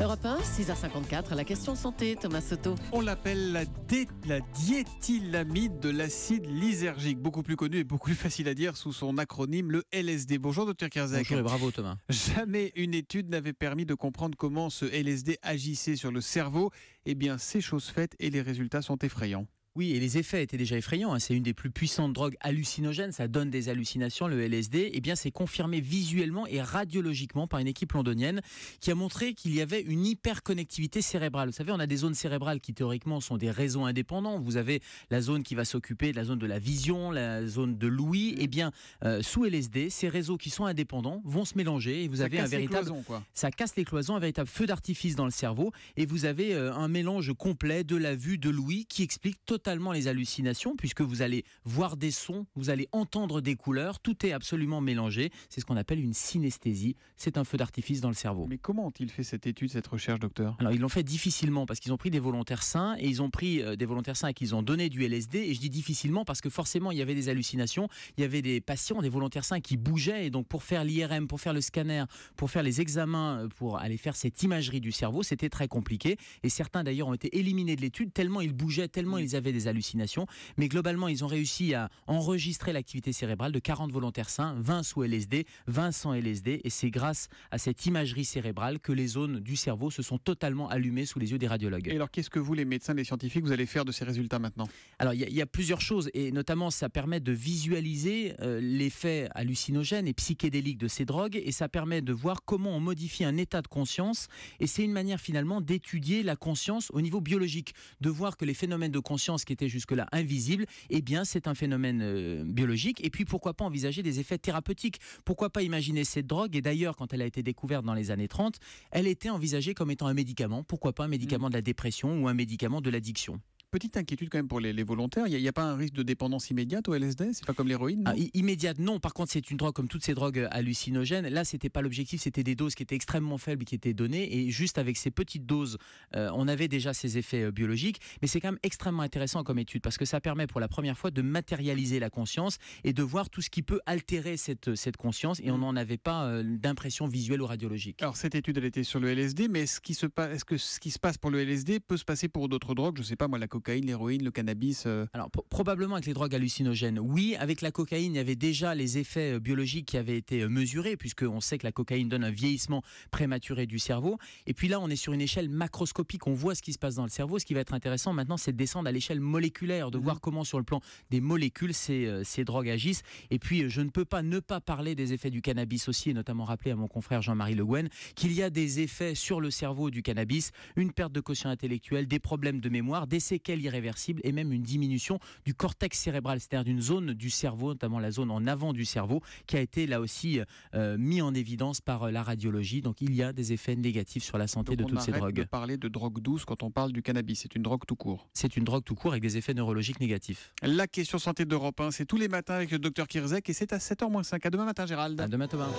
Europe 1, 6h54, la question santé, Thomas Soto. On l'appelle la diéthylamide de l'acide lysergique, beaucoup plus connu et beaucoup plus facile à dire sous son acronyme, le LSD. Bonjour Dr Kierzek. Bonjour et bravo Thomas. Jamais une étude n'avait permis de comprendre comment ce LSD agissait sur le cerveau. Eh bien, c'est chose faite et les résultats sont effrayants. Oui, et les effets étaient déjà effrayants. C'est une des plus puissantes drogues hallucinogènes. Ça donne des hallucinations, le LSD. Eh bien, c'est confirmé visuellement et radiologiquement par une équipe londonienne qui a montré qu'il y avait une hyperconnectivité cérébrale. Vous savez, on a des zones cérébrales qui, théoriquement, sont des réseaux indépendants. Vous avez la zone qui va s'occuper de la zone de la vision, la zone de l'ouïe. Eh bien, sous LSD, ces réseaux qui sont indépendants vont se mélanger et vous avez un véritable... cloisons, quoi. Ça casse les cloisons, un véritable feu d'artifice dans le cerveau. Et vous avez un mélange complet de la vue, de l'ouïe qui explique totalement les hallucinations, puisque vous allez voir des sons, vous allez entendre des couleurs, tout est absolument mélangé. C'est ce qu'on appelle une synesthésie. C'est un feu d'artifice dans le cerveau. Mais comment ont-ils fait cette étude, cette recherche, docteur ? Alors, ils l'ont fait difficilement parce qu'ils ont pris des volontaires sains et ils ont pris des volontaires sains et qu'ils ont donné du LSD. Et je dis difficilement parce que forcément, il y avait des hallucinations. Il y avait des patients, des volontaires sains qui bougeaient. Et donc, pour faire l'IRM, pour faire le scanner, pour faire les examens, pour aller faire cette imagerie du cerveau, c'était très compliqué. Et certains, d'ailleurs, ont été éliminés de l'étude tellement ils bougeaient, tellement ils avaient des hallucinations. Mais globalement, ils ont réussi à enregistrer l'activité cérébrale de 40 volontaires sains, 20 sous LSD, 20 sans LSD. Et c'est grâce à cette imagerie cérébrale que les zones du cerveau se sont totalement allumées sous les yeux des radiologues. Et alors, qu'est-ce que vous, les médecins, les scientifiques, vous allez faire de ces résultats maintenant ? Alors, il y a plusieurs choses. Et notamment, ça permet de visualiser l'effet hallucinogène et psychédélique de ces drogues. Et ça permet de voir comment on modifie un état de conscience. Et c'est une manière, finalement, d'étudier la conscience au niveau biologique. De voir que les phénomènes de conscience qui étaient jusque-là invisibles, eh bien, c'est un phénomène biologique. Et puis, pourquoi pas envisager des effets thérapeutiques ? Pourquoi pas imaginer cette drogue ? Et d'ailleurs, quand elle a été découverte dans les années 30, elle était envisagée comme étant un médicament. Pourquoi pas un médicament de la dépression ou un médicament de l'addiction ? Petite inquiétude quand même pour les volontaires. Il n'y a pas un risque de dépendance immédiate au LSD ? C'est pas comme l'héroïne, non ? Immédiate, non. Par contre, c'est une drogue comme toutes ces drogues hallucinogènes. Là, c'était pas l'objectif, c'était des doses qui étaient extrêmement faibles qui étaient données. Et juste avec ces petites doses, on avait déjà ces effets biologiques. Mais c'est quand même extrêmement intéressant comme étude parce que ça permet pour la première fois de matérialiser la conscience et de voir tout ce qui peut altérer cette conscience. Et on n'en avait pas d'impression visuelle ou radiologique. Alors, cette étude, elle était sur le LSD, mais est-ce que ce qui se passe pour le LSD peut se passer pour d'autres drogues ? Je sais pas, moi, la cocaïne, l'héroïne, le cannabis. Alors probablement avec les drogues hallucinogènes, oui. Avec la cocaïne, il y avait déjà les effets biologiques qui avaient été mesurés, puisqu'on sait que la cocaïne donne un vieillissement prématuré du cerveau. Et puis là, on est sur une échelle macroscopique, on voit ce qui se passe dans le cerveau. Ce qui va être intéressant maintenant, c'est de descendre à l'échelle moléculaire, de voir comment sur le plan des molécules, ces drogues agissent. Et puis, je ne peux pas ne pas parler des effets du cannabis aussi, et notamment rappeler à mon confrère Jean-Marie Le Guen qu'il y a des effets sur le cerveau du cannabis, une perte de quotient intellectuel, des problèmes de mémoire, des séquelles irréversibles et même une diminution du cortex cérébral, c'est-à-dire d'une zone du cerveau, notamment la zone en avant du cerveau, qui a été là aussi mis en évidence par la radiologie. Donc il y a des effets négatifs sur la santé de toutes ces drogues. On arrête de parler de drogue douce quand on parle du cannabis, c'est une drogue tout court. C'est une drogue tout court avec des effets neurologiques négatifs. La question santé d'Europe 1, c'est tous les matins avec le Dr Kierzek et c'est à 7h moins 5. À demain matin Gérald. À demain Thomas.